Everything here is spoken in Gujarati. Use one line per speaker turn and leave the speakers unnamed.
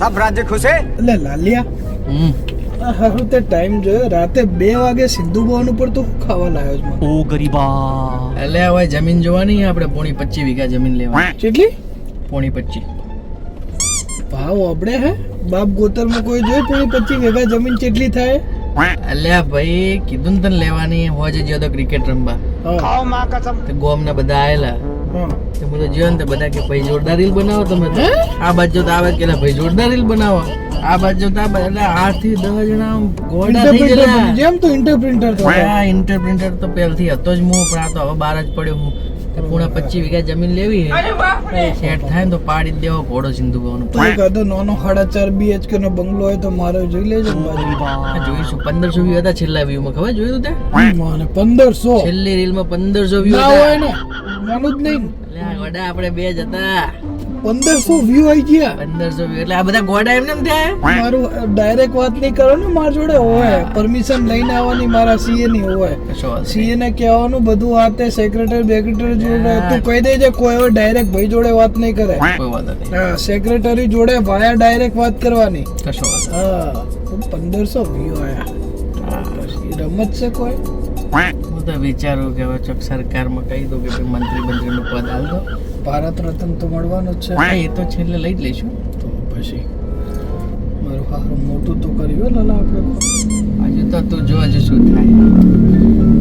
सब राज्य खुश है।
એટલે લાલિયા હારું તે ટાઈમ જોયો રાતે 2 વાગે સિંધુ ભવન ઉપર તો હું ખાવા લાવ્યો છું મને.
ઓ ગરીબા.
એટલે હવે જમીન જોવાની આપણે પોણી 25 વીઘા જમીન લેવાની.
કેટલી
પોણી 25
ભાવ આપણે હે બાપ ગોતરમાં કોઈ જોઈ પોણી 25 વીઘા જમીન કેટલી થાય?
અલ્યા ભાઈ કીધું ને તને લેવાની હોજે જો તો ક્રિકેટ રમવા
હા
खाओ माँ कसम।
તો ગોમના બધા આયેલા
હા
તો હું તો જોયો ને તો બધા કે ભાઈ જોરદાર રીલ બનાવો તમે તો. આ બાજુ તો આવે કે ભાઈ જોરદાર રીલ બનાવો, આ બાજુ તો આ બાજુ એટલે 8 થી 10 જણા આમ ગોડા થઈ ગયેલા.
જેમ તો ઇન્ટરપ્રિન્ટર તો
આ ઇન્ટરપ્રિન્ટર તો પહેલથી હતો જ હું, પણ આ તો હવે બહાર જ પડ્યો હું. તો પૂણા 25 વીઘા જમીન લેવી સેટ થાય ને તો પાડી જ દેવો ઘોડો સિંધુ ભવન ઉપર.
તો એક આદો નાનો 4.5 BHK નો બંગલો હોય તો મારો જોઈ લેજો ને બાજુ.
આ જોઈશું 1500 વ્યૂ હતા છેલ્લા વ્યૂ માં, ખબર જોયું તે
મને 1500
છેલ્લી રીલ માં 1500 વ્યૂ
ના હોય
હતા.
ને નાનું જ નહીં
એટલે આ ગોડા આપણે બે જ હતા.
1500 વ્યૂ આવી ગયા
1500 વ્યૂ એટલે આ બધા ગોડા એમને એમ થયા.
મારું ડાયરેક્ટ વાત નહીં કરો ને મારા જોડે હોય પરમિશન લઈને આવવાની મારા CA ની હોય.
કશો વાંધો
CA ને કહેવાનું બધું આતે સેક્રેટરી જોડે તું કહી દેજે કોઈ હવે ડાયરેક્ટ ભાઈ જોડે વાત નહીં કરે.
નહીં. કોઈ વાંધો નહીં.
હા સેક્રેટરી જોડે ભાયા ડાયરેક્ટ વાત કરવાની.
કશો વાંધો
હા તો 1500 વ્યૂ આયા પછી રમત છે કોઈ?
નહીં. હું તો વિચારું કે હવે ચોક સરકારમાં કહી દઉં કે ભાઈ મંત્રીનું પદ આલ દો.
ભારત રત્ન તો મળવાનું જ છે.
હા, એ તો છેલ્લે લઈ જ લઈશું.
તો પછી મારું સારું મોટું તો કર્યું લાલા આપણે.
હજુ તો તું જો હજુ શું થાય.